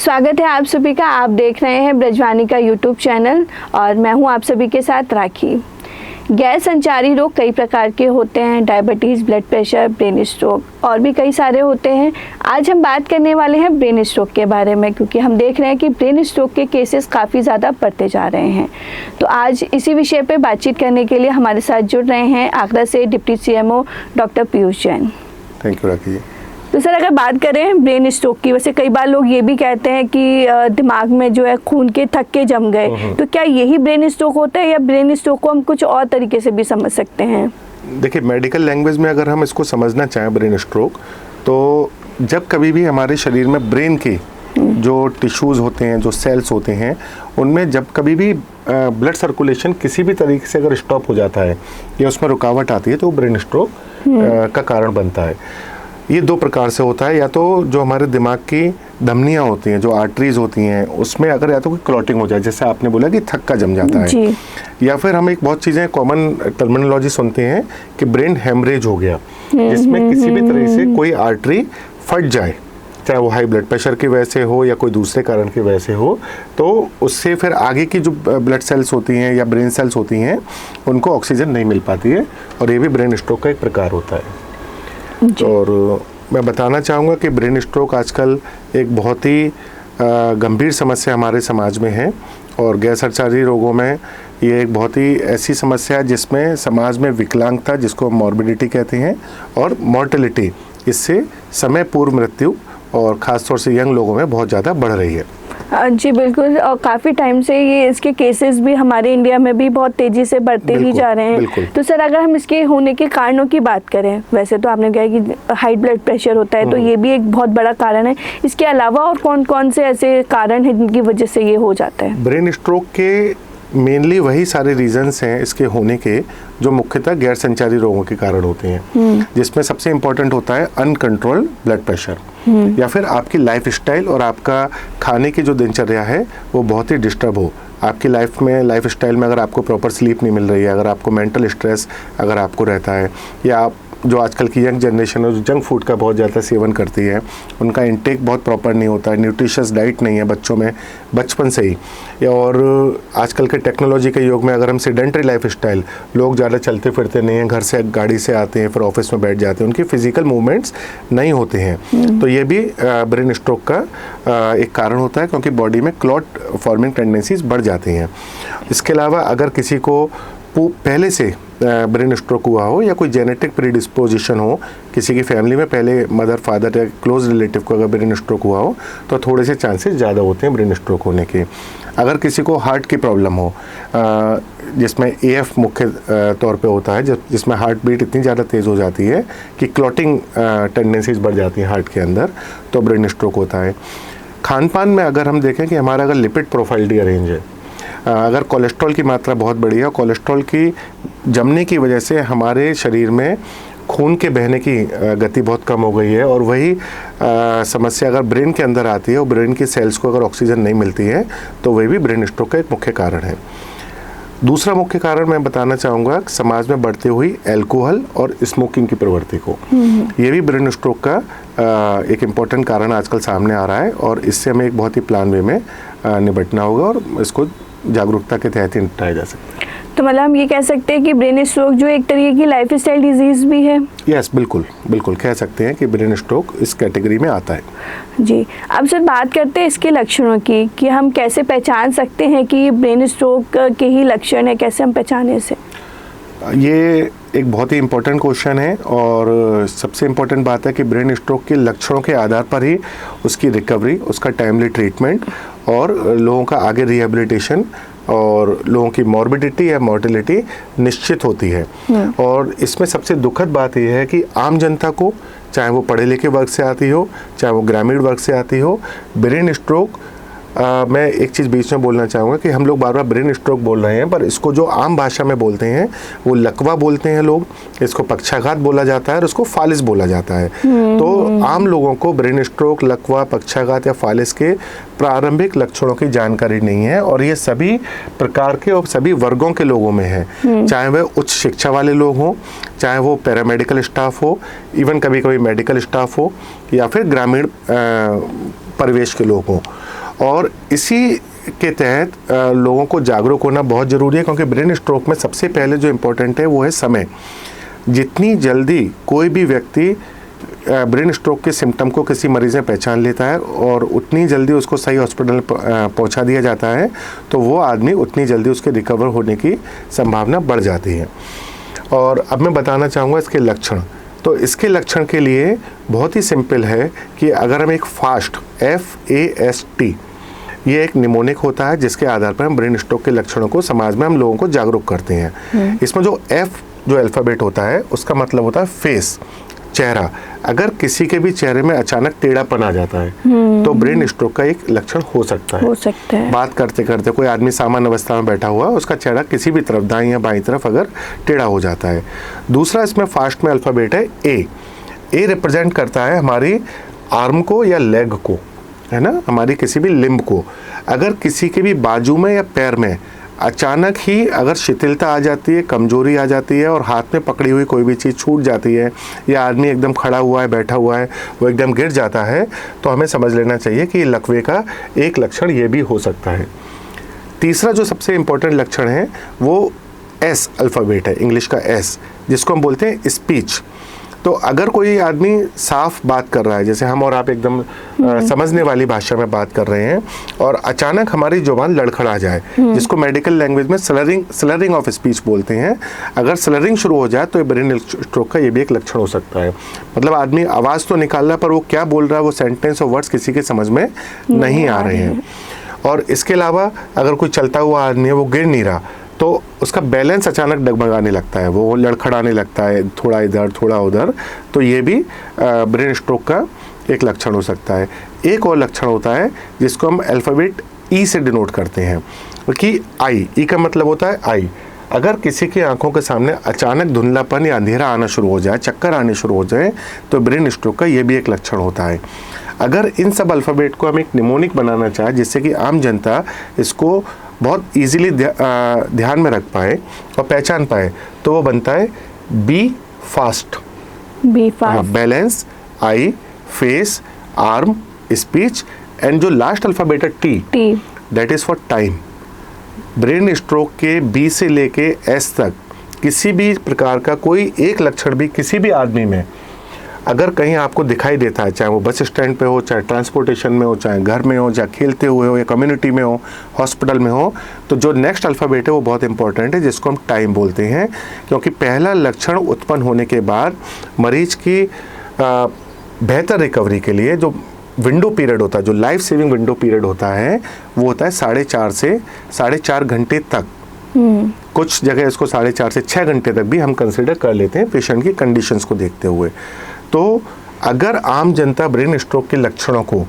स्वागत है आप सभी का। आप देख रहे हैं ब्रजवानी का यूट्यूब चैनल और मैं हूं आप सभी के साथ राखी। गैर संचारी रोग कई प्रकार के होते हैं, diabetes, blood pressure, brain stroke और भी कई सारे होते हैं। आज हम बात करने वाले हैं ब्रेन स्ट्रोक के बारे में, क्योंकि हम देख रहे हैं कि ब्रेन स्ट्रोक के केसेस काफ़ी ज़्यादा बढ़ते जा रहे हैं। तो आज इसी विषय पर बातचीत करने के लिए हमारे साथ जुड़ रहे हैं आगरा से deputy CMO doctor Piyush Jain. Thank you Rakhi. तो सर, अगर बात करें ब्रेन स्ट्रोक की, वैसे कई बार लोग ये भी कहते हैं कि दिमाग में जो है खून के थक्के जम गए, तो क्या यही ब्रेन स्ट्रोक होता है या ब्रेन स्ट्रोक को हम कुछ और तरीके से भी समझ सकते हैं? देखिए, मेडिकल लैंग्वेज में अगर हम इसको समझना चाहें ब्रेन स्ट्रोक, तो जब कभी भी हमारे शरीर में ब्रेन के जो टिश्यूज़ होते हैं, जो सेल्स होते हैं, उनमें जब कभी भी ब्लड सर्कुलेशन किसी भी तरीके से अगर स्टॉप हो जाता है या उसमें रुकावट आती है तो ब्रेन स्ट्रोक का कारण बनता है। ये दो प्रकार से होता है, या तो जो हमारे दिमाग की धमनियाँ होती हैं, जो आर्टरीज होती हैं, उसमें अगर या तो कोई क्लॉटिंग हो जाए, जैसे आपने बोला कि थक्का जम जाता है, या फिर हम एक बहुत चीज़ें कॉमन टर्मिनोलॉजी सुनते हैं कि ब्रेन हेमरेज हो गया, जिसमें किसी भी तरह से कोई आर्टरी फट जाए, चाहे वो हाई ब्लड प्रेशर की वजह से हो या कोई दूसरे कारण की वजह से हो, तो उससे फिर आगे की जो ब्लड सेल्स होती हैं या ब्रेन सेल्स होती हैं उनको ऑक्सीजन नहीं मिल पाती है, और ये भी ब्रेन स्ट्रोक का एक प्रकार होता है। और मैं बताना चाहूँगा कि ब्रेन स्ट्रोक आजकल एक बहुत ही गंभीर समस्या हमारे समाज में है, और गैर संचारी रोगों में ये एक बहुत ही ऐसी समस्या है जिसमें समाज में विकलांगता, जिसको मॉर्बिडिटी कहते हैं, और मॉर्टेलिटी, इससे समय पूर्व मृत्यु और ख़ासतौर से यंग लोगों में बहुत ज़्यादा बढ़ रही है। जी बिल्कुल, और काफ़ी टाइम से ये इसके केसेस भी हमारे इंडिया में भी बहुत तेज़ी से बढ़ते ही जा रहे हैं। तो सर, अगर हम इसके होने के कारणों की बात करें, वैसे तो आपने कहा कि हाई ब्लड प्रेशर होता है, तो ये भी एक बहुत बड़ा कारण है। इसके अलावा और कौन कौन से ऐसे कारण हैं जिनकी वजह से ये हो जाता है? ब्रेन स्ट्रोक के मेनली वही सारे रीजंस हैं इसके होने के जो मुख्यतः गैर संचारी रोगों के कारण होते हैं, जिसमें सबसे इम्पोर्टेंट होता है अनकंट्रोल्ड ब्लड प्रेशर, या फिर आपकी लाइफ स्टाइल और आपका खाने की जो दिनचर्या है वो बहुत ही डिस्टर्ब हो। आपकी लाइफ स्टाइल में अगर आपको प्रॉपर स्लीप नहीं मिल रही है, अगर आपको मेंटल स्ट्रेस अगर आपको रहता है, या आप जो आजकल की यंग जनरेशन है जो जंक फूड का बहुत ज़्यादा सेवन करती है, उनका इंटेक बहुत प्रॉपर नहीं होता है, न्यूट्रिशियस डाइट नहीं है बच्चों में बचपन से ही, और आजकल के टेक्नोलॉजी के युग में अगर हम सेडेंटरी लाइफ स्टाइल, लोग ज़्यादा चलते फिरते नहीं हैं, घर से गाड़ी से आते हैं फिर ऑफिस में बैठ जाते हैं, उनकी फिजिकल मूवमेंट्स नहीं होते हैं, तो ये भी ब्रेन स्ट्रोक का एक कारण होता है, क्योंकि बॉडी में क्लॉट फॉर्मिंग टेंडेंसीज बढ़ जाती हैं। इसके अलावा अगर किसी को पहले से ब्रेन स्ट्रोक हुआ हो या कोई जेनेटिक प्रीडिस्पोजिशन हो, किसी की फैमिली में पहले मदर फादर या क्लोज रिलेटिव को अगर ब्रेन स्ट्रोक हुआ हो, तो थोड़े से चांसेस ज़्यादा होते हैं ब्रेन स्ट्रोक होने के। अगर किसी को हार्ट की प्रॉब्लम हो, जिसमें AF मुख्य तौर पे होता है, जिसमें हार्ट बीट इतनी ज़्यादा तेज़ हो जाती है कि क्लॉटिंग टेंडेंसीज बढ़ जाती हैं हार्ट के अंदर, तो ब्रेन स्ट्रोक होता है। खान पान में अगर हम देखें कि हमारा अगर लिपिड प्रोफाइल रीअरेंज है, अगर कोलेस्ट्रॉल की मात्रा बहुत बड़ी है, कोलेस्ट्रॉल की जमने की वजह से हमारे शरीर में खून के बहने की गति बहुत कम हो गई है, और वही समस्या अगर ब्रेन के अंदर आती है और ब्रेन की सेल्स को अगर ऑक्सीजन नहीं मिलती है, तो वही भी ब्रेन स्ट्रोक का एक मुख्य कारण है। दूसरा मुख्य कारण मैं बताना चाहूँगा समाज में बढ़ती हुई अल्कोहल और स्मोकिंग की प्रवृत्ति को, ये भी ब्रेन स्ट्रोक का एक इम्पॉर्टेंट कारण आजकल सामने आ रहा है, और इससे हमें एक बहुत ही प्लान वे में निपटना होगा और इसको जागरूकता के तहत ही निपटाया जा सकता है। तो मतलब हम ये कह सकते हैं कि ब्रेन स्ट्रोक जो एक तरीके की लाइफस्टाइल डिजीज भी है? यस, बिल्कुल बिल्कुल कह सकते हैं कि ब्रेन स्ट्रोक इस कैटेगरी में आता है। जी, अब सर बात करते हैं इसके लक्षणों की, कि हम कैसे पहचान सकते हैं कि ये ब्रेन स्ट्रोक के ही लक्षण है, कैसे हम पहचाने इसे? ये एक बहुत ही इम्पोर्टेंट क्वेश्चन है, और सबसे इम्पोर्टेंट बात है कि ब्रेन स्ट्रोक के लक्षणों के आधार पर ही उसकी रिकवरी, उसका टाइमली ट्रीटमेंट और लोगों का आगे रिहेबिलिटेशन और लोगों की मॉर्बिडिटी या मॉर्टेलिटी निश्चित होती है। और इसमें सबसे दुखद बात यह है कि आम जनता को, चाहे वो पढ़े लिखे वर्ग से आती हो, चाहे वो ग्रामीण वर्ग से आती हो, ब्रेन स्ट्रोक मैं एक चीज़ बीच में बोलना चाहूँगा कि हम लोग बार बार ब्रेन स्ट्रोक बोल रहे हैं, पर इसको जो आम भाषा में बोलते हैं वो लकवा बोलते हैं लोग, इसको पक्षाघात बोला जाता है और इसको फालिस बोला जाता है। तो आम लोगों को ब्रेन स्ट्रोक, लकवा, पक्षाघात या फालिस के प्रारंभिक लक्षणों की जानकारी नहीं है, और ये सभी प्रकार के और सभी वर्गों के लोगों में है, चाहे वह उच्च शिक्षा वाले लोग हों, चाहे वो पैरामेडिकल स्टाफ हो, इवन कभी कभी मेडिकल स्टाफ हो, या फिर ग्रामीण परिवेश के लोग हों। और इसी के तहत लोगों को जागरूक होना बहुत ज़रूरी है, क्योंकि ब्रेन स्ट्रोक में सबसे पहले जो इम्पोर्टेंट है वो है समय। जितनी जल्दी कोई भी व्यक्ति ब्रेन स्ट्रोक के सिम्टम को किसी मरीज़ ने पहचान लेता है और उतनी जल्दी उसको सही हॉस्पिटल पहुंचा दिया जाता है, तो वो आदमी उतनी जल्दी उसके रिकवर होने की संभावना बढ़ जाती है। और अब मैं बताना चाहूँगा इसके लक्षण। तो इसके लक्षण के लिए बहुत ही सिंपल है कि अगर हम एक फास्ट FAST, ये एक निमोनिक होता है जिसके आधार पर हम ब्रेन स्ट्रोक के लक्षणों को समाज में हम लोगों को जागरूक करते हैं। इसमें जो F जो अल्फ़ाबेट होता है उसका मतलब होता है फेस, चेहरा। अगर किसी के भी चेहरे में अचानक टेढ़ापन आ जाता है तो ब्रेन स्ट्रोक का एक लक्षण हो सकता है। बात करते करते कोई आदमी सामान्य अवस्था में बैठा हुआ, उसका चेहरा किसी भी तरफ, दाईं या बाईं तरफ अगर टेढ़ा हो जाता है। दूसरा इसमें फास्ट में अल्फ़ाबेट है A रिप्रेजेंट करता है हमारी आर्म को या लेग को, है ना, हमारी किसी भी लिम्ब को। अगर किसी के भी बाजू में या पैर में अचानक ही अगर शिथिलता आ जाती है, कमजोरी आ जाती है और हाथ में पकड़ी हुई कोई भी चीज़ छूट जाती है, या आदमी एकदम खड़ा हुआ है, बैठा हुआ है, वो एकदम गिर जाता है, तो हमें समझ लेना चाहिए कि लकवे का एक लक्षण ये भी हो सकता है। तीसरा जो सबसे इम्पोर्टेंट लक्षण है वो S अल्फ़ाबेट है, इंग्लिश का S, जिसको हम बोलते हैं स्पीच। तो अगर कोई आदमी साफ बात कर रहा है, जैसे हम और आप एकदम समझने वाली भाषा में बात कर रहे हैं, और अचानक हमारी जुबान लड़खड़ा जाए, जिसको मेडिकल लैंग्वेज में स्लरिंग ऑफ स्पीच बोलते हैं, अगर स्लरिंग शुरू हो जाए तो ये ब्रेन स्ट्रोक का ये भी एक लक्षण हो सकता है। मतलब आदमी आवाज़ तो निकाल रहा है पर वो क्या बोल रहा है, वो सेंटेंस और वर्ड्स किसी के समझ में नहीं आ रहे हैं। और इसके अलावा अगर कोई चलता हुआ आदमी है, वो गिर नहीं रहा, तो उसका बैलेंस अचानक डगमगाने लगता है, वो लड़खड़ाने लगता है, थोड़ा इधर थोड़ा उधर, तो ये भी ब्रेन स्ट्रोक का एक लक्षण हो सकता है। एक और लक्षण होता है जिसको हम अल्फ़ाबेट E से डिनोट करते हैं कि I का मतलब होता है आई। अगर किसी की आंखों के सामने अचानक धुंधलापन या अंधेरा आना शुरू हो जाए, चक्कर आने शुरू हो जाए, तो ब्रेन स्ट्रोक का ये भी एक लक्षण होता है। अगर इन सब अल्फ़ाबेट को हम एक निमोनिक बनाना चाहें जिससे कि आम जनता इसको बहुत इजीली ध्यान में रख पाए और पहचान पाए, तो वो बनता है B fast. Balance, I, face, arm, speech, and जो लास्ट अल्फ़ाबेट है T, that is for time. Brain stroke के B से लेके S तक किसी भी प्रकार का कोई एक लक्षण भी किसी भी आदमी में अगर कहीं आपको दिखाई देता है, चाहे वो बस स्टैंड पे हो, चाहे ट्रांसपोर्टेशन में हो, चाहे घर में हो, चाहे खेलते हुए हो, या कम्युनिटी में हो, हॉस्पिटल में हो, तो जो नेक्स्ट अल्फ़ाबेट है वो बहुत इंपॉर्टेंट है, जिसको हम टाइम बोलते हैं। क्योंकि पहला लक्षण उत्पन्न होने के बाद मरीज की बेहतर रिकवरी के लिए जो विंडो पीरियड होता है, जो लाइफ सेविंग विंडो पीरियड होता है, वो होता है 4.5 से 4.5 घंटे तक। कुछ जगह इसको 4.5 से 6 घंटे तक भी हम कंसिडर कर लेते हैं पेशेंट की कंडीशंस को देखते हुए। तो अगर आम जनता ब्रेन स्ट्रोक के लक्षणों को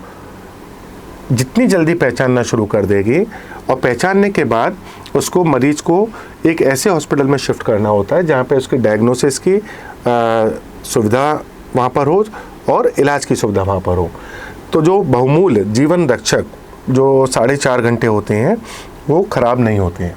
जितनी जल्दी पहचानना शुरू कर देगी, और पहचानने के बाद उसको मरीज को एक ऐसे हॉस्पिटल में शिफ्ट करना होता है जहाँ पे उसकी डायग्नोसिस की सुविधा वहाँ पर हो और इलाज की सुविधा वहाँ पर हो, तो जो बहुमूल्य जीवन रक्षक जो 4.5 घंटे होते हैं वो ख़राब नहीं होते हैं।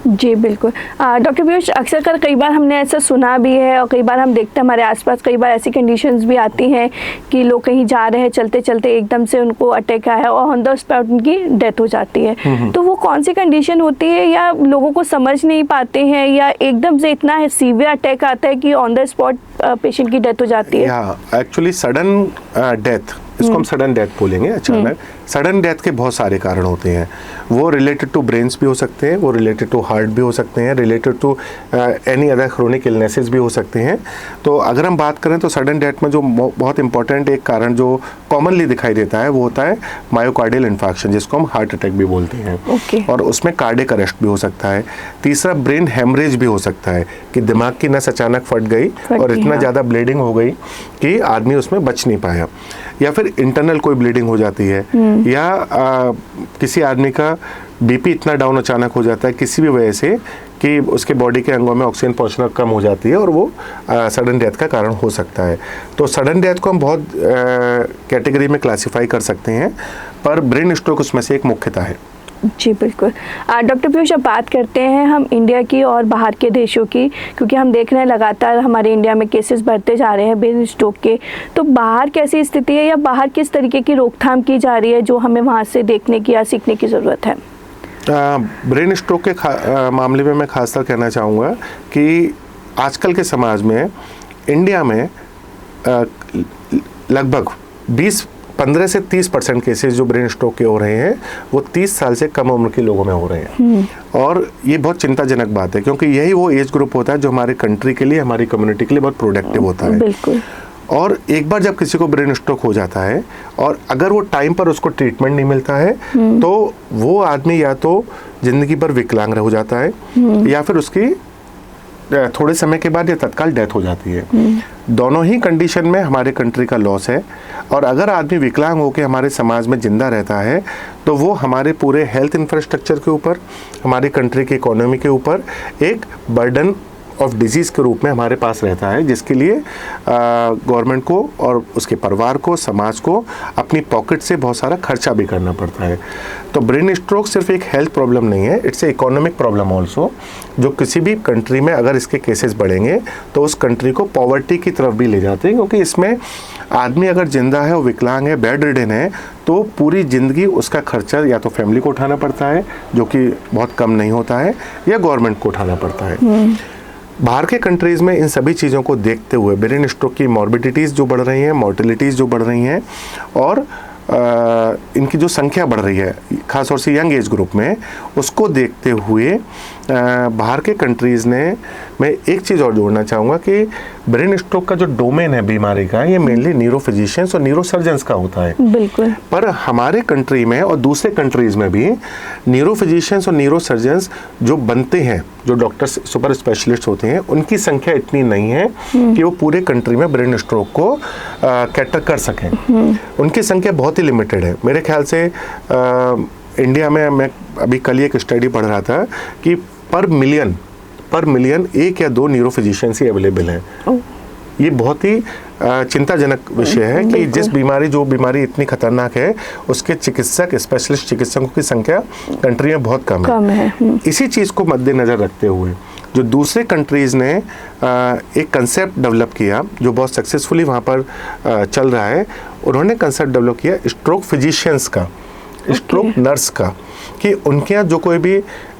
जी बिल्कुल। डॉक्टर पीयूष, अक्सर कर कई बार हमने ऐसा सुना भी है और कई बार हम देखते हैं हमारे आसपास कई बार ऐसी कंडीशंस भी आती हैं कि लोग कहीं जा रहे हैं, चलते चलते एकदम से उनको अटैक आया है और ऑन द स्पॉट उनकी डेथ हो जाती है। तो वो कौन सी कंडीशन होती है, या लोगों को समझ नहीं पाते हैं, या एकदम से इतना सीवियर अटैक आता है कि ऑन द स्पॉट पेशेंट की डेथ हो जाती है? एक्चुअली सडन डेथ, इसको हम सडन डेथ बोलेंगे। अचानक सडन डेथ के बहुत सारे कारण होते हैं। वो रिलेटेड टू ब्रेन्स भी हो सकते हैं, वो रिलेटेड टू हार्ट भी हो सकते हैं, related to any other chronic illnesses भी हो सकते हैं। तो अगर हम बात करें तो सडन डेथ में जो बहुत इंपॉर्टेंट एक कारण जो कॉमनली दिखाई देता है वो होता है मायोकार्डियल इन्फार्क्शन, जिसको हम हार्ट अटैक भी बोलते हैं। और उसमें कार्डियक अरेस्ट भी हो सकता है। तीसरा ब्रेन हेमरेज भी हो सकता है कि दिमाग की नस अचानक फट गई और इतना ज़्यादा ब्लीडिंग हो गई कि आदमी उसमें बच नहीं पाया, या फिर इंटरनल कोई ब्लीडिंग हो जाती है, या किसी आदमी का बीपी इतना डाउन अचानक हो जाता है किसी भी वजह से कि उसके बॉडी के अंगों में ऑक्सीजन पहुंचना कम हो जाती है, और वो सडन डेथ का कारण हो सकता है। तो सडन डेथ को हम बहुत कैटेगरी में क्लासिफाई कर सकते हैं, पर ब्रेन स्ट्रोक उसमें से एक मुख्यता है। जी बिल्कुल। डॉक्टर पीयूष, अब बात करते हैं हम इंडिया की और बाहर के देशों की, क्योंकि हम देख रहे हैं लगातार हमारे इंडिया में केसेस बढ़ते जा रहे हैं ब्रेन स्ट्रोक के। तो बाहर कैसी स्थिति है या बाहर किस तरीके की रोकथाम की जा रही है जो हमें वहाँ से देखने की या सीखने की ज़रूरत है? ब्रेन स्ट्रोक के मामले में मैं खासकर कहना चाहूँगा कि आजकल के समाज में इंडिया में लगभग 15 से 30% केसेस जो ब्रेन स्ट्रोक के हो रहे हैं वो 30 साल से कम उम्र के लोगों में हो रहे हैं। और ये बहुत चिंताजनक बात है, क्योंकि यही वो एज ग्रुप होता है जो हमारे कंट्री के लिए, हमारी कम्युनिटी के लिए बहुत प्रोडक्टिव होता है। बिल्कुल। और एक बार जब किसी को ब्रेन स्ट्रोक हो जाता है और अगर वो टाइम पर उसको ट्रीटमेंट नहीं मिलता है तो वो आदमी या तो जिंदगी भर विकलांग हो जाता है या फिर उसकी थोड़े समय के बाद ये तत्काल डेथ हो जाती है। दोनों ही कंडीशन में हमारे कंट्री का लॉस है। और अगर आदमी विकलांग होकर हमारे समाज में जिंदा रहता है तो वो हमारे पूरे हेल्थ इंफ्रास्ट्रक्चर के ऊपर, हमारी कंट्री की इकोनॉमी के ऊपर एक बर्डन ऑफ डिजीज़ के रूप में हमारे पास रहता है, जिसके लिए गवर्नमेंट को और उसके परिवार को, समाज को अपनी पॉकेट से बहुत सारा खर्चा भी करना पड़ता है। तो ब्रेन स्ट्रोक सिर्फ एक हेल्थ प्रॉब्लम नहीं है, it's a economic problem also, जो किसी भी कंट्री में अगर इसके केसेस बढ़ेंगे तो उस कंट्री को पॉवर्टी की तरफ भी ले जाते हैं, क्योंकि इसमें आदमी अगर जिंदा है और विकलांग है, बेड रिडन है, तो पूरी ज़िंदगी उसका खर्चा या तो फैमिली को उठाना पड़ता है, जो कि बहुत कम नहीं होता है, या गवर्नमेंट को उठाना पड़ता है। बाहर के कंट्रीज़ में इन सभी चीज़ों को देखते हुए ब्रेन स्ट्रोक की मॉर्बिडिटीज़ जो बढ़ रही हैं, मॉर्टिलिटीज़ जो बढ़ रही हैं और इनकी जो संख्या बढ़ रही है ख़ास तौर से यंग एज ग्रुप में, उसको देखते हुए बाहर के कंट्रीज़ ने, मैं एक चीज़ और जोड़ना चाहूँगा कि ब्रेन स्ट्रोक का जो डोमेन है बीमारी का, ये मेनली न्यूरोफिजिशियंस और न्यूरोसर्जन्स का होता है। बिल्कुल। पर हमारे कंट्री में और दूसरे कंट्रीज़ में भी न्यूरोफिजिशियंस और न्यूरोसर्जन्स जो बनते हैं, जो डॉक्टर्स सुपर स्पेशलिस्ट होते हैं, उनकी संख्या इतनी नहीं है कि वो पूरे कंट्री में ब्रेन स्ट्रोक को कैटर कर सकें। उनकी संख्या बहुत ही लिमिटेड है। मेरे ख्याल से इंडिया में, मैं अभी कल एक स्टडी पढ़ रहा था कि पर मिलियन 1 या 2 न्यूरोफिजिशियंस ही अवेलेबल हैं। ये बहुत ही चिंताजनक विषय है कि जो बीमारी इतनी खतरनाक है, उसके चिकित्सक, स्पेशलिस्ट चिकित्सकों की संख्या कंट्री में बहुत कम है। इसी चीज़ को मद्देनज़र रखते हुए जो दूसरे कंट्रीज़ ने एक कंसेप्ट डेवलप किया जो बहुत सक्सेसफुली वहाँ पर चल रहा है, उन्होंने कंसेप्ट डेवलप किया स्ट्रोक फिजिशियंस का, स्ट्रोक नर्स का, कि उनके यहाँ जो कोई भी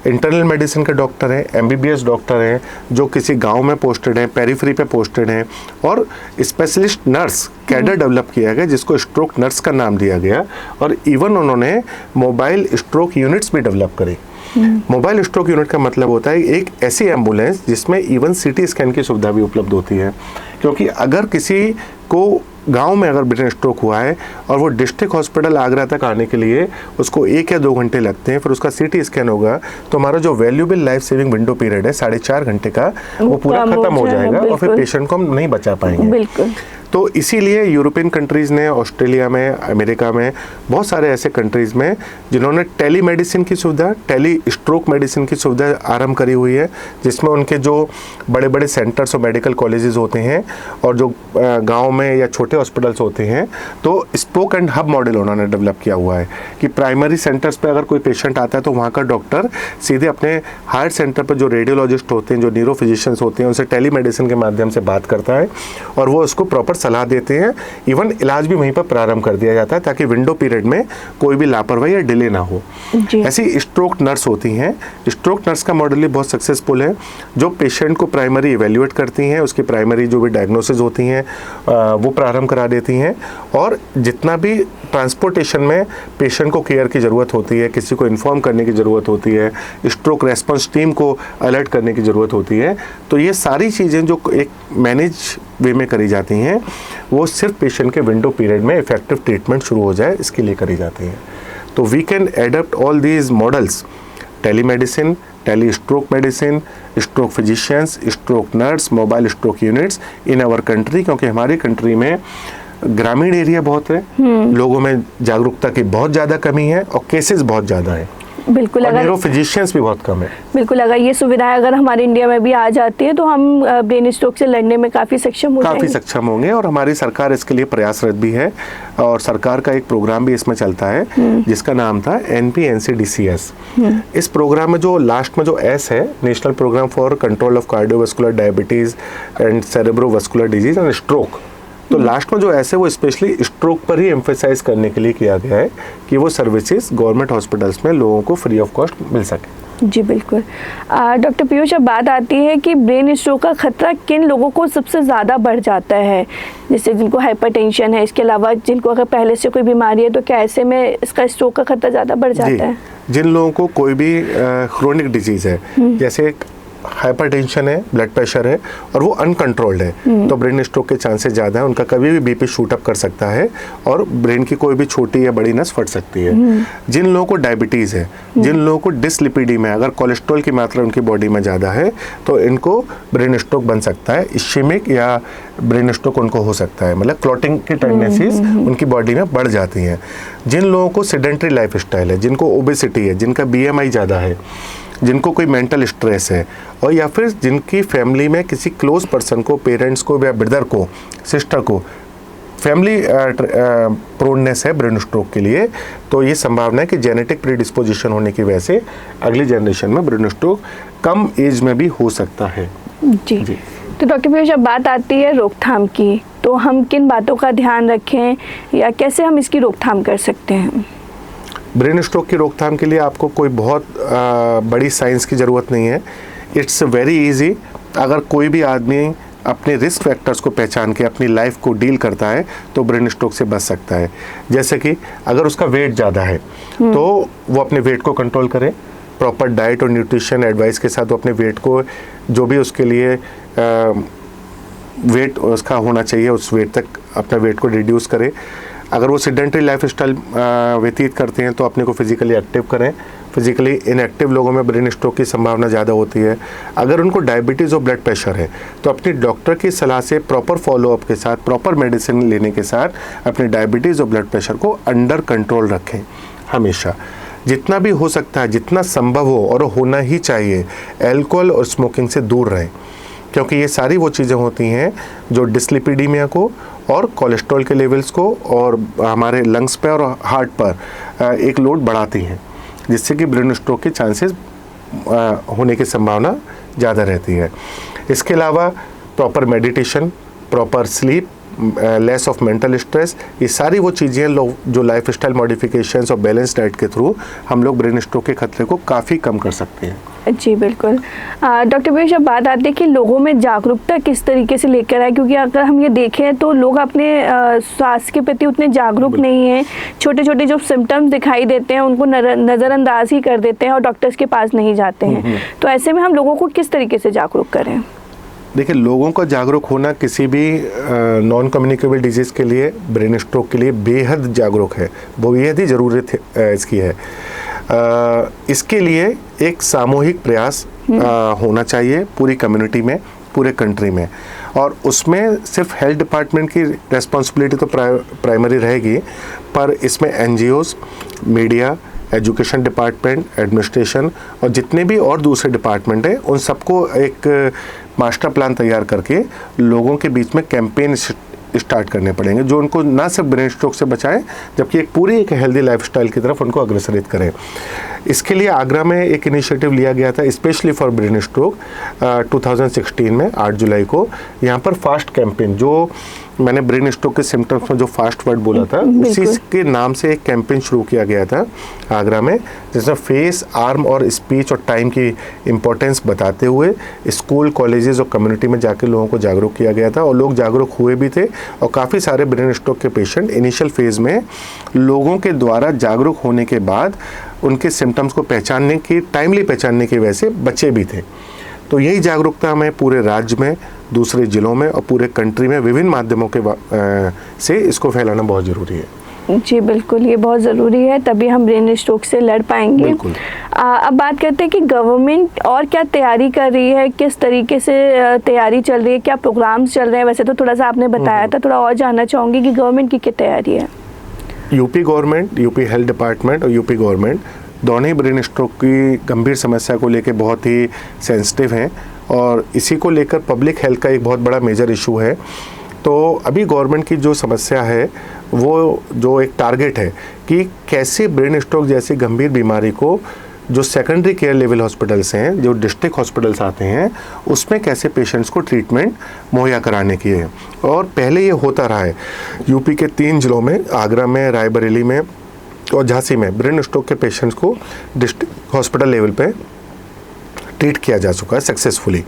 इंटरनल मेडिसिन के डॉक्टर हैं, MBBS डॉक्टर हैं, जो किसी गांव में पोस्टेड हैं, पेरिफेरी पे पोस्टेड हैं, और स्पेशलिस्ट नर्स कैडर डेवलप किया गया जिसको स्ट्रोक नर्स का नाम दिया गया। और इवन उन्होंने मोबाइल स्ट्रोक यूनिट्स भी डेवलप करी। मोबाइल स्ट्रोक यूनिट का मतलब होता है एक ऐसी एम्बुलेंस जिसमें इवन CT स्कैन की सुविधा भी उपलब्ध होती है, क्योंकि अगर किसी को गांव में अगर ब्रेन स्ट्रोक हुआ है और वो डिस्ट्रिक्ट हॉस्पिटल आगरा तक आने के लिए उसको 1 या 2 घंटे लगते हैं, फिर उसका CT स्कैन होगा, तो हमारा जो valuable life saving window period है 4.5 घंटे का, वो पूरा खत्म हो जाएगा और फिर पेशेंट को हम नहीं बचा पाएंगे। बिल्कुल। तो इसीलिए यूरोपियन कंट्रीज़ ने, ऑस्ट्रेलिया में, अमेरिका में, बहुत सारे ऐसे कंट्रीज़ में जिन्होंने टेली मेडिसिन की सुविधा, टेली स्ट्रोक मेडिसिन की सुविधा आरंभ करी हुई है, जिसमें उनके जो बड़े बड़े सेंटर्स और मेडिकल कॉलेजेस होते हैं और जो गांव में या छोटे हॉस्पिटल्स होते हैं, तो स्पोक एंड हब मॉडल उन्होंने डेवलप किया हुआ है कि प्राइमरी सेंटर्स पर अगर कोई पेशेंट आता है तो वहाँ का डॉक्टर सीधे अपने हायर सेंटर पर जो रेडियोलॉजिस्ट होते हैं, जो न्यूरोफिजिशियंस होते हैं, उनसे टेली मेडिसिन के माध्यम से बात करता है और वो उसको प्रॉपर सलाह देते हैं। इवन इलाज भी वहीं पर प्रारंभ कर दिया जाता है ताकि विंडो पीरियड में कोई भी लापरवाही या डिले ना हो। ऐसी स्ट्रोक नर्स होती हैं। स्ट्रोक नर्स का मॉडल भी बहुत सक्सेसफुल है, जो पेशेंट को प्राइमरी इवेल्युएट करती हैं, उसकी प्राइमरी जो भी डायग्नोसिस होती हैं वो प्रारंभ करा देती हैं, और जितना भी ट्रांसपोर्टेशन में पेशेंट को केयर की ज़रूरत होती है, किसी को इन्फॉर्म करने की ज़रूरत होती है, स्ट्रोक रेस्पॉन्स टीम को अलर्ट करने की ज़रूरत होती है, तो ये सारी चीज़ें जो एक मैनेज वे में करी जाती हैं, वो सिर्फ पेशेंट के विंडो पीरियड में इफेक्टिव ट्रीटमेंट शुरू हो जाए इसके लिए करी जाती हैं। तो we can adapt all these models, telemedicine, tele stroke medicine, stroke physicians, stroke nurse, mobile stroke units in our country, क्योंकि हमारी कंट्री में ग्रामीण एरिया बहुत है, लोगों में जागरूकता की बहुत ज़्यादा कमी है और केसेस बहुत ज़्यादा है। बिल्कुल, अगर न्यूरोफिजिशियंस भी बहुत कम है। बिल्कुल, अगर ये सुविधाएं अगर हमारे इंडिया में भी आ जाती है तो हम ब्रेन स्ट्रोक से लड़ने में काफ़ी सक्षम होंगे और हमारी सरकार इसके लिए प्रयासरत भी है और सरकार का एक प्रोग्राम भी इसमें चलता है जिसका नाम था NPNCDCS। इस प्रोग्राम में जो लास्ट में जो S है, national programme for control of cardiovascular diabetes and cerebrovascular disease and stroke, तो लास्ट में जो ऐसे वो स्पेशली स्ट्रोक पर ही एम्फेसाइज करने के लिए किया गया है कि वो सर्विसेज गवर्नमेंट हॉस्पिटल्स में लोगों को फ्री ऑफ कॉस्ट मिल सके। जी बिल्कुल। डॉक्टर पीयूष, अब बात आती है कि ब्रेन स्ट्रोक का खतरा किन लोगों को सबसे ज़्यादा बढ़ जाता है, जैसे जिनको हाइपरटेंशन है, इसके अलावा जिनको अगर पहले से कोई बीमारी है तो क्या ऐसे में इसका स्ट्रोक का खतरा ज़्यादा बढ़ जाता है? जिन लोगों को कोई भी क्रोनिक डिजीज़ है, जैसे हाइपरटेंशन है, ब्लड प्रेशर है और वो अनकंट्रोल्ड है, तो ब्रेन स्ट्रोक के चांसेस ज़्यादा है। उनका कभी भी BP शूट अप कर सकता है और ब्रेन की कोई भी छोटी या बड़ी नस फट सकती है। जिन लोगों को डायबिटीज़ है, जिन लोगों को डिसलिपिडीमिया, अगर कोलेस्ट्रॉल की मात्रा उनकी बॉडी में ज़्यादा है तो इनको ब्रेन स्ट्रोक बन सकता है। इश्केमिक या ब्रेन स्ट्रोक उनको हो सकता है, मतलब क्लॉटिंग की टेंडेंसीज उनकी बॉडी में बढ़ जाती हैं। जिन लोगों को सेडेंट्री लाइफ स्टाइल है, जिनको ओबेसिटी है, जिनका BMI ज़्यादा है, जिनको कोई मेंटल स्ट्रेस है और या फिर जिनकी फैमिली में किसी क्लोज पर्सन को, पेरेंट्स को या ब्रदर को, सिस्टर को फैमिली प्रोननेस है ब्रेन स्ट्रोक के लिए, तो ये संभावना है कि जेनेटिक प्रीडिस्पोजिशन होने की वजह से अगली जनरेशन में ब्रेन स्ट्रोक कम एज में भी हो सकता है। जी। तो डॉक्टर पीयूष, अब बात आती है रोकथाम की, तो हम किन बातों का ध्यान रखें या कैसे हम इसकी रोकथाम कर सकते हैं? ब्रेन स्ट्रोक की रोकथाम के लिए आपको कोई बहुत बड़ी साइंस की ज़रूरत नहीं है। It's very easy. अगर कोई भी आदमी अपने रिस्क फैक्टर्स को पहचान के अपनी लाइफ को डील करता है तो ब्रेन स्ट्रोक से बच सकता है। जैसे कि अगर उसका वेट ज़्यादा है तो वो अपने वेट को कंट्रोल करे, प्रॉपर डाइट और न्यूट्रिशन एडवाइस के साथ वो अपने वेट को, जो भी उसके लिए वेट उसका होना चाहिए, उस वेट तक अपना वेट को रिड्यूस करे। अगर वो सेडेंट्री लाइफ स्टाइल व्यतीत करते हैं तो अपने को फिजिकली एक्टिव करें। फिजिकली इनएक्टिव लोगों में ब्रेन स्ट्रोक की संभावना ज़्यादा होती है। अगर उनको डायबिटीज़ और ब्लड प्रेशर है तो अपनी डॉक्टर की सलाह से प्रॉपर फॉलोअप के साथ, प्रॉपर मेडिसिन लेने के साथ अपने डायबिटीज़ और ब्लड प्रेशर को अंडर कंट्रोल रखें। हमेशा जितना भी हो सकता है, जितना संभव हो और होना ही चाहिए, अल्कोहल और स्मोकिंग से दूर रहें, क्योंकि ये सारी वो चीज़ें होती हैं जो डिसलिपिडीमिया को और कोलेस्ट्रॉल के लेवल्स को और हमारे लंग्स पे और हार्ट पर एक लोड बढ़ाती हैं, जिससे कि ब्रेन स्ट्रोक के चांसेस होने की संभावना ज़्यादा रहती है। इसके अलावा proper meditation, proper sleep, less of mental stress, ये सारी वो चीज़ें जो लाइफ स्टाइल मॉडिफिकेशंस और बैलेंस डाइट के थ्रू हम लोग ब्रेन स्ट्रोक के खतरे को काफ़ी कम कर सकते हैं। जी बिल्कुल। डॉक्टर पीयूष, अब बात आती है कि लोगों में जागरूकता किस तरीके से लेकर आए, क्योंकि अगर हम ये देखें तो लोग अपने स्वास्थ्य के प्रति उतने जागरूक नहीं हैं। छोटे छोटे जो सिम्टम्स दिखाई देते हैं उनको नज़रअंदाज ही कर देते हैं और डॉक्टर्स के पास नहीं जाते हैं। तो ऐसे में हम लोगों को किस तरीके से जागरूक करें? देखिए, लोगों का जागरूक होना किसी भी नॉन कम्युनिकेबल डिजीज़ के लिए, ब्रेन स्ट्रोक के लिए बेहद जागरूक है, बेहद ही ज़रूरत इसकी है। इसके लिए एक सामूहिक प्रयास होना चाहिए पूरी कम्युनिटी में, पूरे कंट्री में, और उसमें सिर्फ हेल्थ डिपार्टमेंट की रेस्पॉन्सिबिलिटी तो प्राइमरी रहेगी, पर इसमें NGOs, media, education department, administration और जितने भी और दूसरे डिपार्टमेंट हैं, उन सबको एक मास्टर प्लान तैयार करके लोगों के बीच में कैंपेन स्टार्ट करने पड़ेंगे, जो उनको ना सिर्फ ब्रेन स्ट्रोक से बचाएं, जबकि एक पूरी एक हेल्दी लाइफस्टाइल की तरफ उनको अग्रसरित करें। इसके लिए आगरा में एक इनिशिएटिव लिया गया था स्पेशली फॉर ब्रेन स्ट्रोक 2016 में 8 जुलाई को। यहाँ पर फास्ट कैंपेन, जो मैंने ब्रेन स्ट्रोक के सिम्टम्स में जो फास्ट वर्ड बोला था, उसी के नाम से एक कैंपेन शुरू किया गया था आगरा में, जिसमें फेस, आर्म और स्पीच और टाइम की इम्पोर्टेंस बताते हुए स्कूल, कॉलेजेस और कम्युनिटी में जाकर लोगों को जागरूक किया गया था, और लोग जागरूक हुए भी थे। और काफ़ी सारे ब्रेन स्ट्रोक के पेशेंट इनिशियल फेज़ में लोगों के द्वारा जागरूक होने के बाद उनके सिम्टम्स को पहचानने की, टाइमली पहचानने की वजह से बचे भी थे। तो यही जागरूकता हमें पूरे राज्य में, दूसरे ज़िलों में और पूरे कंट्री में विभिन्न माध्यमों के से इसको फैलाना बहुत ज़रूरी है। जी बिल्कुल, ये बहुत ज़रूरी है, तभी हम ब्रेन स्ट्रोक से लड़ पाएंगे। अब बात करते हैं कि गवर्नमेंट और क्या तैयारी कर रही है, किस तरीके से तैयारी चल रही है, क्या प्रोग्राम्स चल रहे हैं? वैसे तो थोड़ा सा आपने बताया था, थोड़ा और जानना चाहूँगी कि गवर्नमेंट की क्या तैयारी है। UP government, UP health department और यूपी गवर्नमेंट दोनों ही ब्रेन स्ट्रोक की गंभीर समस्या को लेकर बहुत ही सेंसिटिव हैं और इसी को लेकर पब्लिक हेल्थ का एक बहुत बड़ा मेजर इशू है। तो अभी गवर्नमेंट की जो समस्या है वो जो एक टारगेट है कि कैसे ब्रेन स्ट्रोक जैसी गंभीर बीमारी को जो सेकेंडरी केयर लेवल हॉस्पिटल्स हैं, जो डिस्ट्रिक्ट हॉस्पिटल्स आते हैं, उसमें कैसे पेशेंट्स को ट्रीटमेंट मुहैया कराने की है। और पहले ये होता रहा है यूपी के 3 जिलों में, आगरा में, रायबरेली में और झांसी में ब्रेन स्ट्रोक के पेशेंट्स को डिस्ट्रिक्ट हॉस्पिटल लेवल पे ट्रीट किया जा चुका है सक्सेसफुली।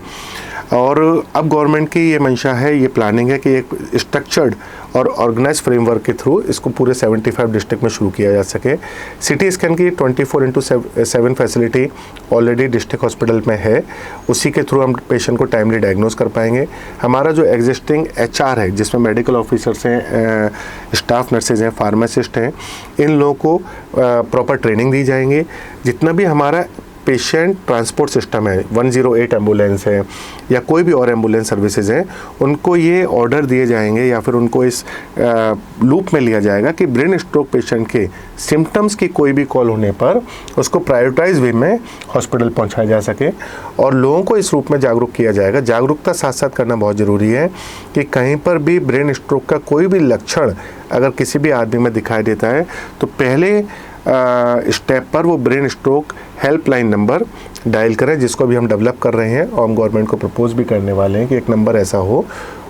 और अब गवर्नमेंट की ये मंशा है, ये प्लानिंग है कि एक स्ट्रक्चर्ड और ऑर्गेनाइज फ्रेमवर्क के थ्रू इसको पूरे 75 डिस्ट्रिक्ट में शुरू किया जा सके। सिटी स्कैन की 24/7 फैसिलिटी ऑलरेडी डिस्ट्रिक्ट हॉस्पिटल में है, उसी के थ्रू हम पेशेंट को टाइमली डायग्नोज कर पाएंगे। हमारा जो एग्जिस्टिंग HR है, जिसमें मेडिकल ऑफिसर्स हैं, स्टाफ नर्सेज हैं, फार्मासिस्ट हैं, इन लोगों को प्रॉपर ट्रेनिंग दी जाएंगी। जितना भी हमारा पेशेंट ट्रांसपोर्ट सिस्टम है, 108 एम्बुलेंस है या कोई भी और एम्बुलेंस सर्विसेज हैं, उनको ये ऑर्डर दिए जाएंगे या फिर उनको इस लूप में लिया जाएगा कि ब्रेन स्ट्रोक पेशेंट के सिम्टम्स की कोई भी कॉल होने पर उसको प्रायोरिटाइज वे में हॉस्पिटल पहुंचाया जा सके और लोगों को इस रूप में जागरूक किया जाएगा। जागरूकता साथ साथ करना बहुत ज़रूरी है कि कहीं पर भी ब्रेन स्ट्रोक का कोई भी लक्षण अगर किसी भी आदमी में दिखाई देता है तो पहले स्टेप पर वो brain stroke helpline number dial करें, जिसको भी हम डेवलप कर रहे हैं और हम गवर्नमेंट को प्रपोज भी करने वाले हैं कि एक नंबर ऐसा हो।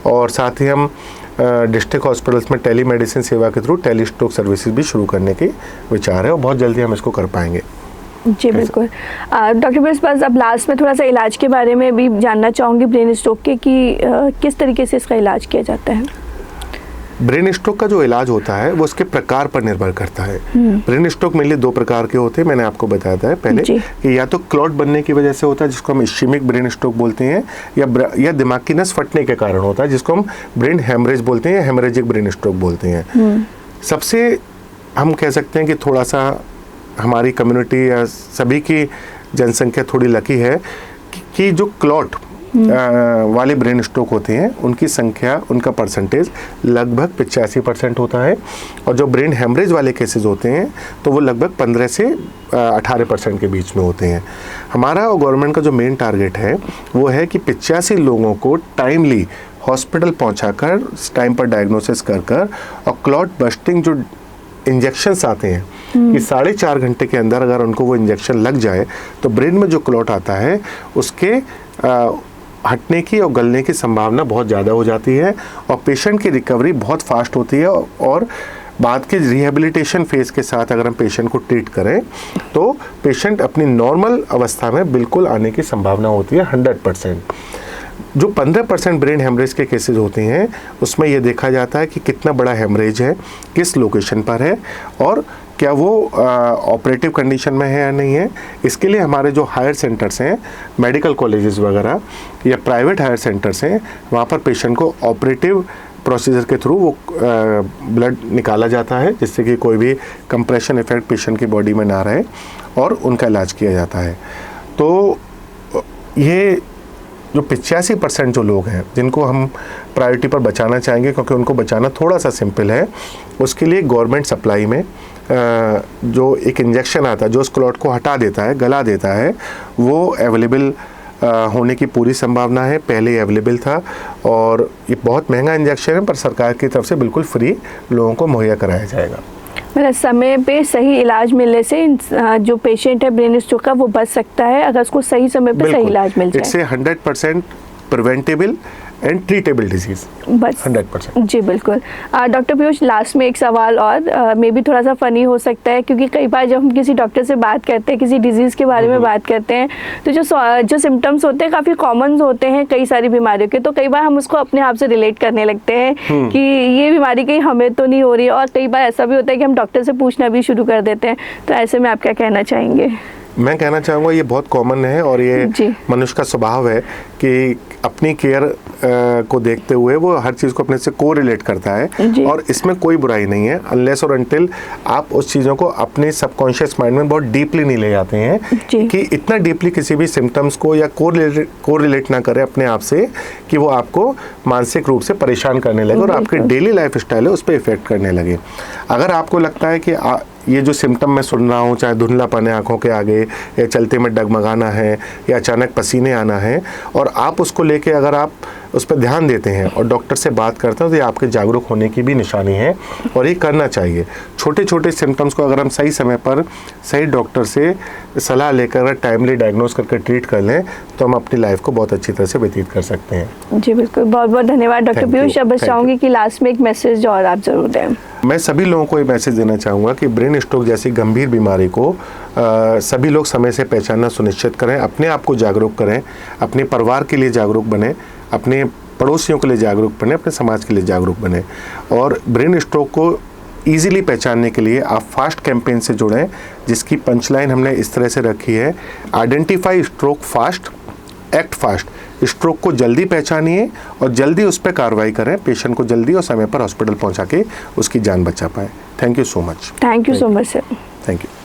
और साथ ही हम डिस्ट्रिक्ट हॉस्पिटल्स में टेलीमेडिसिन सेवा के थ्रू टेली स्ट्रोक सर्विसेज भी शुरू करने की विचार है और बहुत जल्दी हम इसको कर पाएंगे। जी बिल्कुल। डॉक्टर बस अब लास्ट में थोड़ा सा इलाज के बारे में भी जानना चाहूँगी ब्रेन स्ट्रोक के कि किस तरीके से इसका इलाज किया जाता है। ब्रेन स्ट्रोक का जो इलाज होता है वो उसके प्रकार पर निर्भर करता है। ब्रेन स्ट्रोक मेनली 2 प्रकार के होते हैं, मैंने आपको बताया था पहले कि या तो क्लॉट बनने की वजह से होता है जिसको हम इश्केमिक ब्रेन स्ट्रोक बोलते हैं, या दिमाग की नस फटने के कारण होता है जिसको हम ब्रेन हेमरेज बोलते हैं या हेमरेजिक ब्रेन स्ट्रोक बोलते हैं। सबसे हम कह सकते हैं कि थोड़ा सा हमारी कम्युनिटी या सभी की जनसंख्या थोड़ी लकी है कि जो क्लॉट वाले ब्रेन स्ट्रोक होते हैं उनकी संख्या, उनका परसेंटेज लगभग 85% होता है और जो ब्रेन हेमरेज वाले केसेस होते हैं तो वो लगभग 15 से 18% के बीच में होते हैं। हमारा और गवर्नमेंट का जो मेन टारगेट है वो है कि 85 लोगों को टाइमली हॉस्पिटल पहुंचाकर टाइम पर डायग्नोसिस कर और क्लॉट बस्टिंग जो इंजेक्शंस आते हैं कि 4.5 घंटे के अंदर अगर उनको वो इंजेक्शन लग जाए तो ब्रेन में जो क्लॉट आता है उसके हटने की और गलने की संभावना बहुत ज़्यादा हो जाती है और पेशेंट की रिकवरी बहुत फास्ट होती है और बाद के रिहेबिलिटेशन फेज़ के साथ अगर हम पेशेंट को ट्रीट करें तो पेशेंट अपनी नॉर्मल अवस्था में बिल्कुल आने की संभावना होती है 100%। जो 15% ब्रेन हेमरेज के केसेस होते हैं उसमें यह देखा जाता है कि कितना बड़ा हेमरेज है, किस लोकेशन पर है और क्या वो ऑपरेटिव कंडीशन में है या नहीं है। इसके लिए हमारे जो हायर सेंटर्स हैं, मेडिकल कॉलेजेस वगैरह या प्राइवेट हायर सेंटर्स हैं, वहाँ पर पेशेंट को ऑपरेटिव प्रोसीजर के थ्रू वो ब्लड निकाला जाता है जिससे कि कोई भी कंप्रेशन इफेक्ट पेशेंट की बॉडी में ना रहे और उनका इलाज किया जाता है। तो ये जो 85% जो लोग हैं जिनको हम प्रायोरिटी पर बचाना चाहेंगे क्योंकि उनको बचाना थोड़ा सा सिंपल है, उसके लिए गवर्नमेंट सप्लाई में जो एक इंजेक्शन आता है जो उस क्लॉट को हटा देता है, गला देता है, वो अवेलेबल होने की पूरी संभावना है। पहले अवेलेबल था और ये बहुत महंगा इंजेक्शन है पर सरकार की तरफ से बिल्कुल फ्री लोगों को मुहैया कराया जाएगा। मतलब समय पे सही इलाज मिलने से जो पेशेंट है ब्रेन स्ट्रोक का वो बच सकता है अगर उसको सही समय पे सही इलाज मिल जाए। It's a 100% preventable and treatable disease, बस 100%। जी बिल्कुल। डॉक्टर पीयूष, लास्ट में एक सवाल और मे भी थोड़ा सा फ़नी हो सकता है क्योंकि कई बार जब हम किसी डॉक्टर से बात करते हैं, किसी डिजीज़ के बारे में बात करते हैं तो जो सिम्टम्स होते हैं काफ़ी कॉमन होते हैं कई सारी बीमारियों के, तो कई बार हम उसको अपने आप से रिलेट करने लगते हैं कि ये बीमारी कहीं हमें तो नहीं हो रही है और कई बार ऐसा भी होता है कि हम डॉक्टर से पूछना भी शुरू कर देते हैं। तो ऐसे में आप क्या कहना चाहेंगे? मैं कहना चाहूँगा ये बहुत कॉमन है और ये मनुष्य का स्वभाव है कि अपनी केयर को देखते हुए वो हर चीज़ को अपने से को रिलेट करता है और इसमें कोई बुराई नहीं है अनलेस और अनटिल आप उस चीज़ों को अपने सबकॉन्शियस माइंड में बहुत डीपली नहीं ले जाते हैं कि इतना डीपली किसी भी सिम्टम्स को या को रिलेट ना करें अपने आप से कि वो आपको मानसिक रूप से परेशान करने लगे और आपके डेली लाइफ स्टाइल है उस पर इफेक्ट करने लगे। अगर आपको लगता है कि ये जो सिम्टम मैं सुन रहा हूँ, चाहे धुंधलापन है आँखों के आगे, या चलते में डगमगाना है, या अचानक पसीने आना है, और आप उसको लेके अगर आप उस पर ध्यान देते हैं और डॉक्टर से बात करते हैं तो ये आपके जागरूक होने की भी निशानी है, और ये करना चाहिए। छोटे छोटे सिम्टम्स को अगर हम सही समय पर सही डॉक्टर से सलाह लेकर टाइमली डायग्नोस करके ट्रीट कर लें तो हम अपनी लाइफ को बहुत अच्छी तरह से व्यतीत कर सकते हैं। जी बिल्कुल, बहुत बहुत धन्यवाद डॉक्टर पीयूष। अब बस चाहूँगी कि लास्ट में एक मैसेज और आप ज़रूर दें। मैं सभी लोगों को ये मैसेज देना चाहूँगा कि ब्रेन स्ट्रोक जैसी गंभीर बीमारी को सभी लोग समय से पहचानना सुनिश्चित करें, अपने आप को जागरूक करें, अपने परिवार के लिए जागरूक बने, अपने पड़ोसियों के लिए जागरूक बने, अपने समाज के लिए जागरूक बने। और ब्रेन स्ट्रोक को ईजिली पहचानने के लिए आप फास्ट कैंपेन से जुड़ें, जिसकी पंचलाइन हमने इस तरह से रखी है, identify stroke fast, act fast. Stroke को जल्दी पहचानिए और जल्दी उस पर कार्रवाई करें, पेशेंट को जल्दी और समय पर हॉस्पिटल पहुंचा के उसकी जान बचा पाएँ। Thank you so much. Thank you so much sir. Thank you.